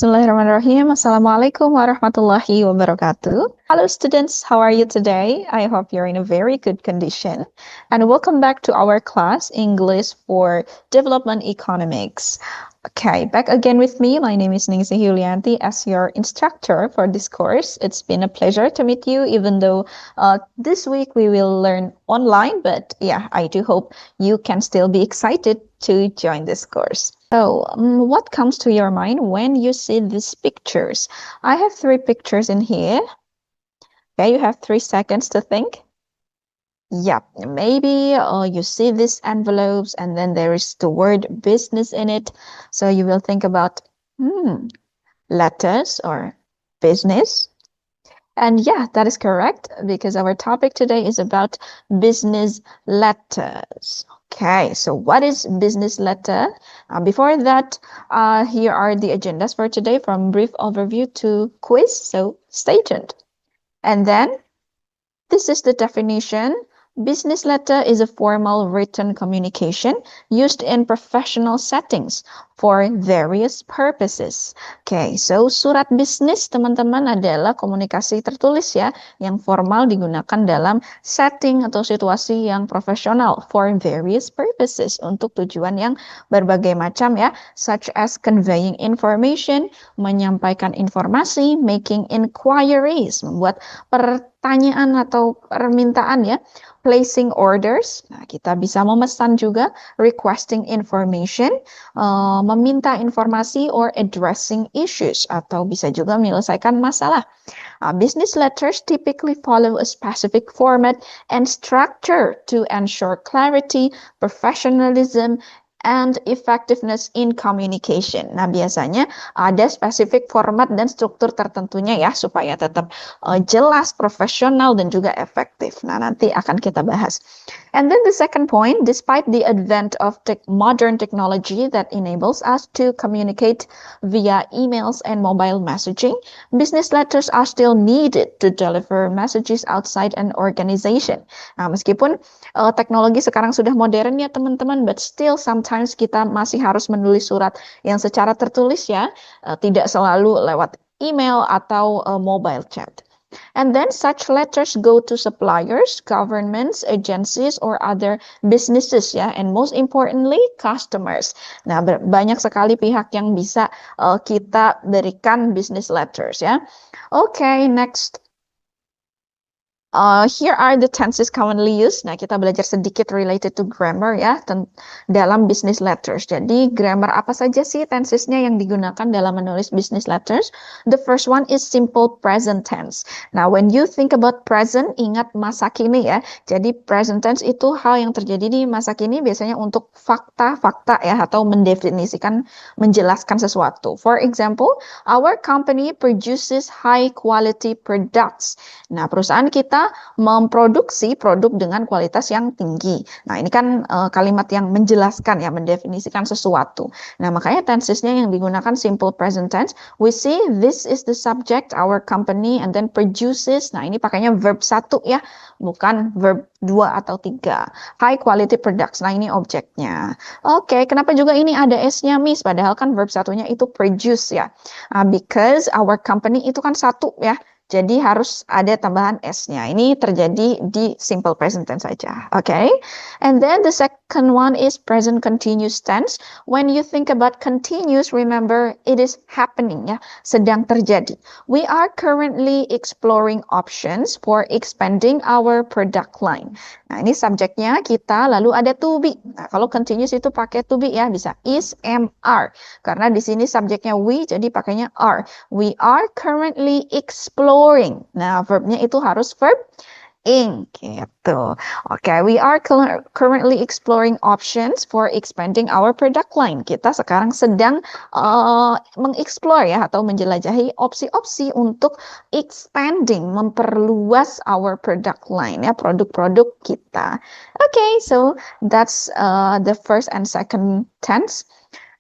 Bismillahirrahmanirrahim. Assalamualaikum warahmatullahi wabarakatuh. Hello students, how are you today? I hope you're in a very good condition. And welcome back to our class, English for Development Economics. Okay, back again with me. My name is Ningsih Yulianti as your instructor for this course. It's been a pleasure to meet you, even though this week we will learn online. But yeah, I do hope you can still be excited to join this course. So, what comes to your mind when you see these pictures? I have 3 pictures in here. Okay, you have 3 seconds to think. Yep, maybe you see these envelopes and then there is the word business in it. So you will think about letters or business. And yeah, that is correct because our topic today is about business letters. Okay, so what is business letter? Before that, here are the agendas for today from brief overview to quiz. So stay tuned. And then this is the definition. Business letter is a formal written communication used in professional settings for various purposes. Okay, so surat bisnis teman-teman adalah komunikasi tertulis ya, yang formal digunakan dalam setting atau situasi yang profesional for various purposes, untuk tujuan yang berbagai macam ya, such as conveying information, menyampaikan informasi, making inquiries, membuat pertanyaan atau permintaan ya, placing orders. Nah, kita bisa memesan juga, requesting information, meminta informasi, or addressing issues, atau bisa juga menyelesaikan masalah. Business letters typically follow a specific format and structure to ensure clarity, professionalism, and effectiveness in communication. Nah, biasanya ada spesifik format dan struktur tertentunya ya, supaya tetap jelas, profesional, dan juga efektif. Nah, nanti akan kita bahas. And then the second point, despite the advent of modern technology that enables us to communicate via emails and mobile messaging, business letters are still needed to deliver messages outside an organization. Nah, meskipun teknologi sekarang sudah modern ya teman-teman, but still sometimes kita masih harus menulis surat yang secara tertulis ya, tidak selalu lewat email atau mobile chat. And then such letters go to suppliers, governments, agencies, or other businesses ya, and most importantly customers. Nah, banyak sekali pihak yang bisa kita berikan business letters ya. Okay, next. Here are the tenses commonly used. Nah, kita belajar sedikit related to grammar ya, dalam business letters. Jadi, grammar apa saja sih tensesnya yang digunakan dalam menulis business letters? The first one is simple present tense. Nah, when you think about present, ingat masa kini ya. Jadi, present tense itu hal yang terjadi di masa kini, biasanya untuk fakta-fakta ya, atau mendefinisikan, menjelaskan sesuatu. For example, our company produces high quality products. Nah, perusahaan kita memproduksi produk dengan kualitas yang tinggi. Nah, ini kan kalimat yang menjelaskan ya, mendefinisikan sesuatu. Nah, makanya tensesnya yang digunakan simple present tense. We see this is the subject, our company, and then produces. Nah, ini pakainya verb 1 ya, bukan verb 2 atau 3. High quality products. Nah, ini objeknya. Oke, kenapa juga ini ada S-nya, Miss? Padahal kan verb 1-nya itu produce ya. Because our company itu kan 1 ya. Jadi harus ada tambahan S-nya. Ini terjadi di simple present tense saja. Okay? And then the second one is present continuous tense. When you think about continuous, remember it is happening ya, sedang terjadi. We are currently exploring options for expanding our product line. Nah, ini subjeknya kita, lalu ada to be. Nah, kalau continuous itu pakai to be ya, bisa is, am, are. Karena di sini subjeknya we, jadi pakainya are. We are currently exploring. Nah, verbnya itu harus verb ing gitu. Okay, we are currently exploring options for expanding our product line. Kita sekarang sedang mengeksplor ya, atau menjelajahi opsi-opsi untuk expanding, memperluas our product line ya, produk-produk kita. Okay, so that's the first and second tense.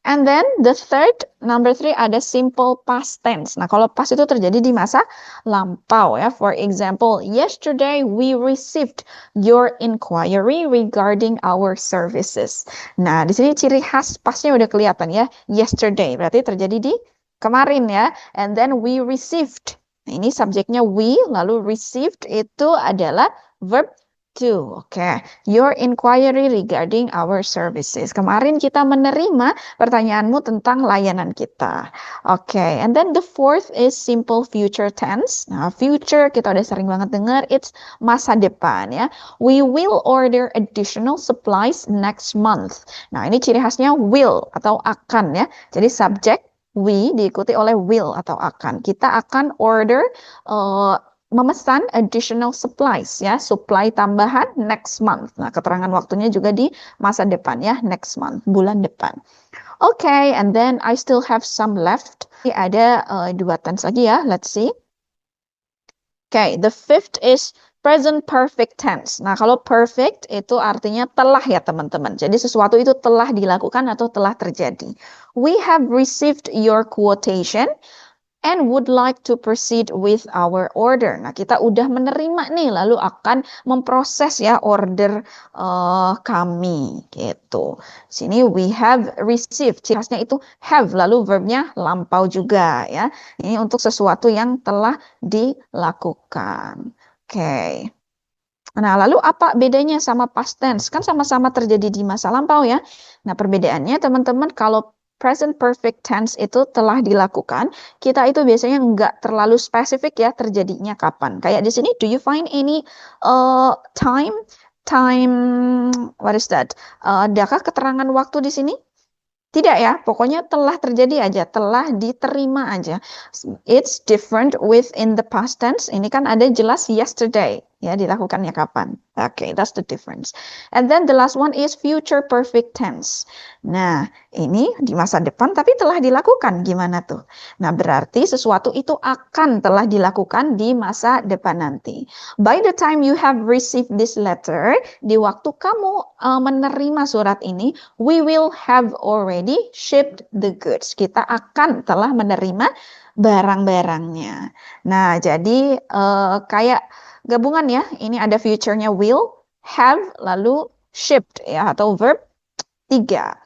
And then the third, number 3, ada simple past tense. Nah, kalau past itu terjadi di masa lampau ya. For example, yesterday we received your inquiry regarding our services. Nah, di sini ciri khas pastnya udah kelihatan ya. Yesterday berarti terjadi di kemarin ya. And then we received. Nah, ini subjeknya we, lalu received itu adalah verb to. Oke, your inquiry regarding our services. Kemarin kita menerima pertanyaanmu tentang layanan kita. Oke, and then the fourth is simple future tense. Nah, future kita udah sering banget dengar, it's masa depan ya. We will order additional supplies next month. Nah, ini ciri khasnya will atau akan ya. Jadi subjek we diikuti oleh will atau akan. Kita akan order memesan additional supplies ya, supply tambahan next month. Nah, keterangan waktunya juga di masa depan ya, next month, bulan depan. Okay, and then I still have some left. Ada 2 tense lagi ya, let's see. Okay, the fifth is present perfect tense. Nah, kalau perfect itu artinya telah ya teman-teman. Jadi sesuatu itu telah dilakukan atau telah terjadi. We have received your quotation and would like to proceed with our order. Nah, kita udah menerima nih, lalu akan memproses ya order kami, gitu. Sini we have received, ciri khasnya itu have, lalu verbnya lampau juga ya. Ini untuk sesuatu yang telah dilakukan. Oke. Nah, lalu apa bedanya sama past tense? Kan sama-sama terjadi di masa lampau ya. Nah, perbedaannya teman-teman kalau present perfect tense itu telah dilakukan, kita itu biasanya nggak terlalu spesifik ya terjadinya kapan. Kayak di sini, do you find any time, what is that? Adakah keterangan waktu di sini? Tidak ya, pokoknya telah terjadi aja, telah diterima aja. It's different within the past tense. Ini kan ada jelas yesterday, ya dilakukannya kapan. Okay, that's the difference. And then the last one is future perfect tense. Nah, ini di masa depan tapi telah dilakukan. Gimana tuh? Nah, berarti sesuatu itu akan telah dilakukan di masa depan nanti. By the time you have received this letter, di waktu kamu menerima surat ini, we will have already shipped the goods. Kita akan telah menerima barang-barangnya. Nah, jadi kayak gabungan ya. Ini ada future-nya will, have, lalu shipped ya atau verb 3.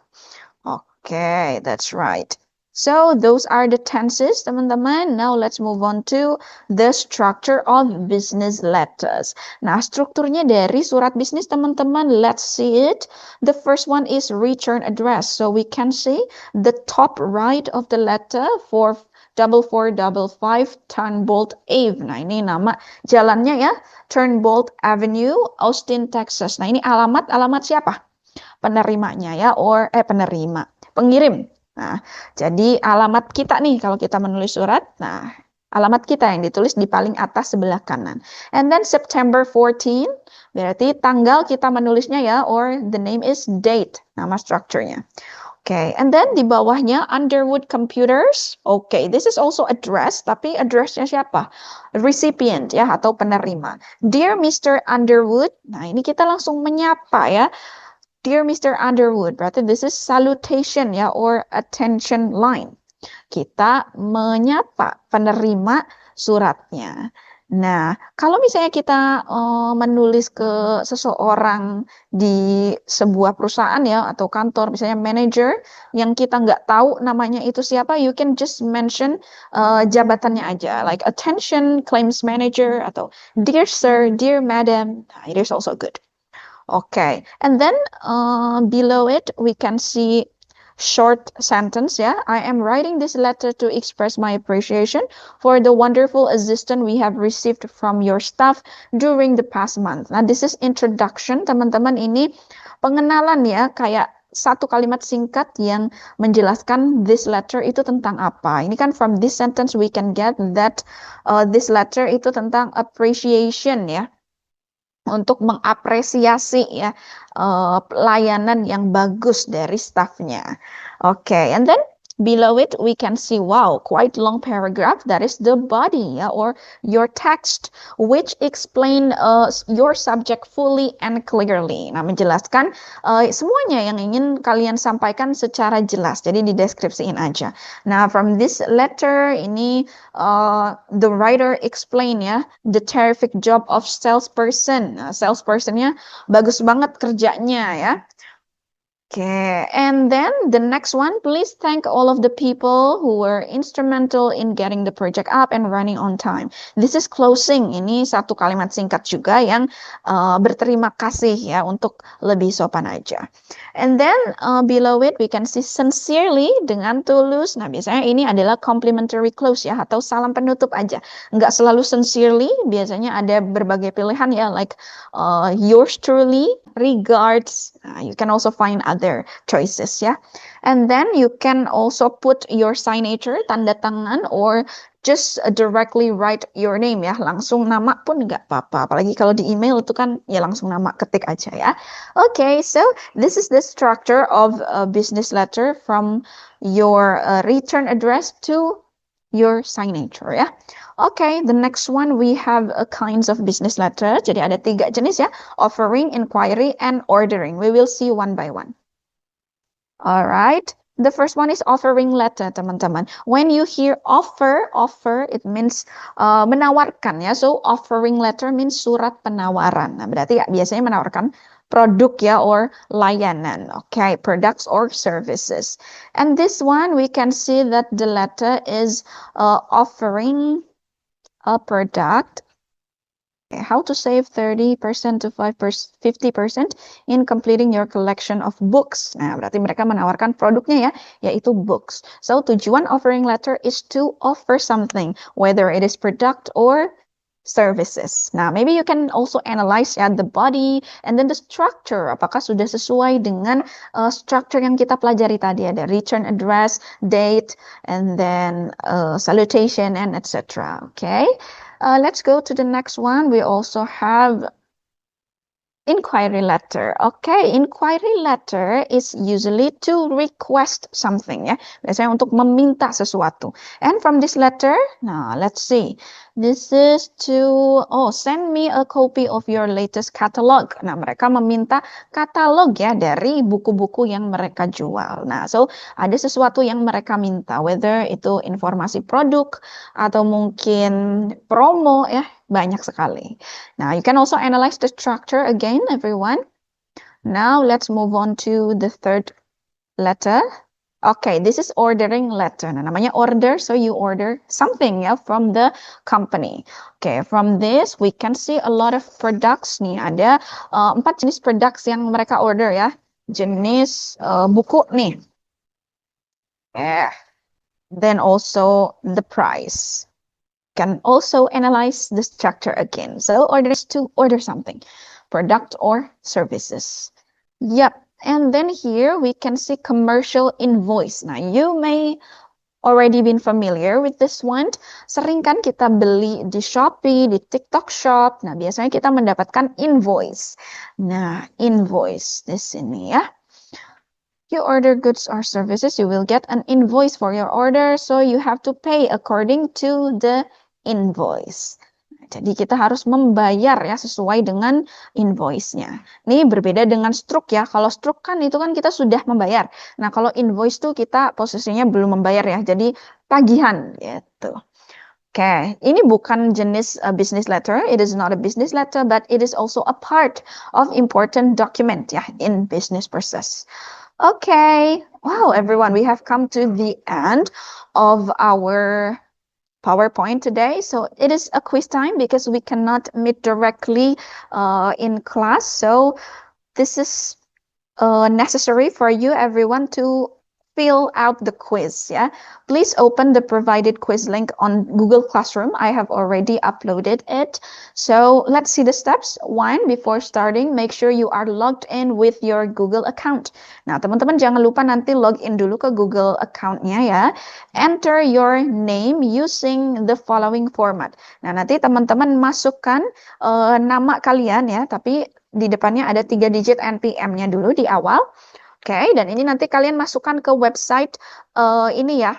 Okay, that's right. So those are the tenses, teman-teman. Now let's move on to the structure of business letters. Nah, strukturnya dari surat bisnis, teman-teman. Let's see it. The first one is return address. So we can see the top right of the letter for 4455 Turnbolt Ave. Nah, ini nama jalannya ya. Turnbolt Avenue, Austin, Texas. Nah, ini alamat siapa? Penerimanya ya, pengirim. Nah, jadi alamat kita nih kalau kita menulis surat, nah alamat kita yang ditulis di paling atas sebelah kanan. And then September 14, berarti tanggal kita menulisnya ya, or the name is date, nama strukturnya. Okay, and then di bawahnya Underwood Computers. Okay, this is also address, tapi addressnya siapa? Recipient ya, atau penerima. Dear Mr. Underwood, nah ini kita langsung menyapa ya. Dear Mr. Underwood, berarti this is salutation ya, or attention line. Kita menyapa penerima suratnya. Nah, kalau misalnya kita menulis ke seseorang di sebuah perusahaan ya, atau kantor, misalnya manager, yang kita nggak tahu namanya itu siapa, you can just mention jabatannya aja, like attention claims manager, atau dear sir, dear madam, nah, it is also good. Okay, and then below it we can see short sentence ya. I am writing this letter to express my appreciation for the wonderful assistance we have received from your staff during the past month. Nah, this is introduction, teman-teman. Ini pengenalan ya, kayak satu kalimat singkat yang menjelaskan this letter itu tentang apa. Ini kan from this sentence we can get that this letter itu tentang appreciation ya. Untuk mengapresiasi ya pelayanan yang bagus dari staffnya. Okay, and then below it we can see, wow, quite long paragraph. That is the body ya, or your text, which explain your subject fully and clearly. Nah, menjelaskan semuanya yang ingin kalian sampaikan secara jelas. Jadi dideskripsiin aja. Nah, from this letter ini the writer explain ya the terrific job of salesperson. Nah, salespersonnya bagus banget kerjanya ya. Okay, and then the next one, please thank all of the people who were instrumental in getting the project up and running on time. This is closing. Ini satu kalimat singkat juga yang berterima kasih ya, untuk lebih sopan aja. And then below it we can see sincerely dengan tulus. Nah, biasanya ini adalah complimentary close ya, atau salam penutup aja. Nggak selalu sincerely, biasanya ada berbagai pilihan ya, like yours truly, regards. You can also find other choices ya. And then you can also put your signature, tanda tangan, or just directly write your name ya. Langsung nama pun nggak apa-apa. Apalagi kalau di email itu kan ya langsung nama ketik aja ya. Okay, so this is the structure of a business letter, from your return address to your signature ya. Okay, the next one we have a kinds of business letter. Jadi ada 3 jenis ya, offering, inquiry, and ordering. We will see one by one. Alright, the first one is offering letter, teman-teman. When you hear offer, it means menawarkan ya. So offering letter means surat penawaran. Nah, berarti ya, biasanya menawarkan produk ya, or layanan. Okay, products or services. And this one we can see that the letter is offering a product. Okay, how to save 30% to 50% in completing your collection of books. Nah, berarti mereka menawarkan produknya ya, yaitu books. So, tujuan offering letter is to offer something, whether it is product or services. Nah, maybe you can also analyze ya, the body and then the structure. Apakah sudah sesuai dengan structure yang kita pelajari tadi, ada return address, date, and then salutation, and etc. Okay, let's go to the next one. We also have inquiry letter. Okay, inquiry letter is usually to request something ya. Biasanya untuk meminta sesuatu. And from this letter, nah, let's see. This is to, send me a copy of your latest catalog. Nah, mereka meminta katalog ya dari buku-buku yang mereka jual. Nah, so ada sesuatu yang mereka minta, whether itu informasi produk atau mungkin promo ya, banyak sekali. Now, you can also analyze the structure again, everyone. Now, let's move on to the third letter. Okay, this is ordering letter. Nah, namanya order, so you order something ya from the company. Okay, from this we can see a lot of products nih. Ada 4 jenis products yang mereka order ya. Jenis buku nih. Yeah. Then also the price. Can also analyze the structure again. So order is to order something, product or services. Yep. And then here we can see commercial invoice. Nah, you may already been familiar with this one. Sering kan kita beli di Shopee, di TikTok Shop. Nah, biasanya kita mendapatkan invoice. Nah, invoice di sini ya. You order goods or services, you will get an invoice for your order. So you have to pay according to the invoice. Jadi kita harus membayar ya sesuai dengan invoice-nya. Ini berbeda dengan struk ya. Kalau struk kan itu kan kita sudah membayar. Nah, kalau invoice tuh kita posisinya belum membayar ya. Jadi tagihan gitu. Oke, ini bukan jenis business letter. It is not a business letter, but it is also a part of important document ya in business process. Okay, wow everyone, we have come to the end of our PowerPoint today. So it is a quiz time because we cannot meet directly in class. So this is necessary for you, everyone, to fill out the quiz. Yeah, please open the provided quiz link on Google Classroom. I have already uploaded it. So let's see the steps. 1, before starting, make sure you are logged in with your Google account. Nah, teman-teman jangan lupa nanti log in dulu ke Google account-nya ya. Enter your name using the following format. Nah, nanti teman-teman masukkan nama kalian ya, tapi di depannya ada 3 digit NPM-nya dulu di awal. Oke, dan ini nanti kalian masukkan ke website ini ya,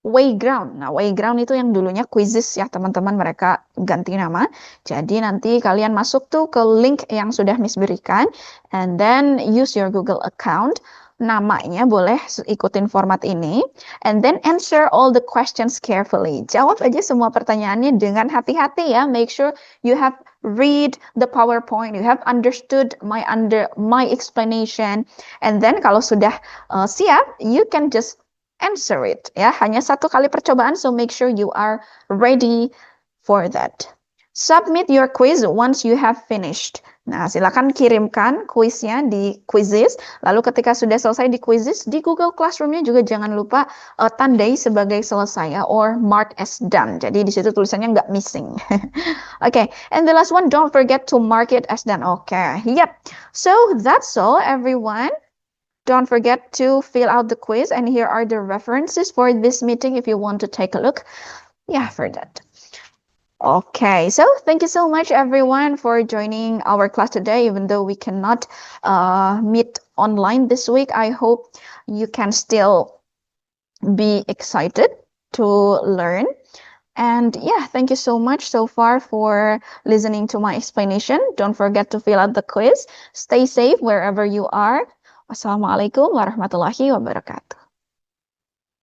Wayground. Nah, Wayground itu yang dulunya Quizizz ya, teman-teman, mereka ganti nama. Jadi nanti kalian masuk tuh ke link yang sudah Miss berikan, and then use your Google account. namanya, boleh ikutin format ini. And then answer all the questions carefully. Jawab aja semua pertanyaannya dengan hati-hati ya. Make sure you have read the PowerPoint, you have understood my explanation. And then kalau sudah siap, you can just answer it ya. Hanya satu kali percobaan, so make sure you are ready for that. Submit your quiz once you have finished. Nah, silakan kirimkan kuisnya di Quizizz. Lalu ketika sudah selesai di Quizizz, di Google Classroom-nya juga jangan lupa tandai sebagai selesai ya, or mark as done. Jadi di situ tulisannya nggak missing. Okay, and the last one, don't forget to mark it as done. Okay, yep. So that's all, everyone. Don't forget to fill out the quiz, and here are the references for this meeting if you want to take a look. Yeah, for that. Okay, so thank you so much everyone for joining our class today. Even though we cannot meet online this week, I hope you can still be excited to learn. And yeah, thank you so much so far for listening to my explanation. Don't forget to fill out the quiz. Stay safe wherever you are. Wassalamualaikum warahmatullahi wabarakatuh.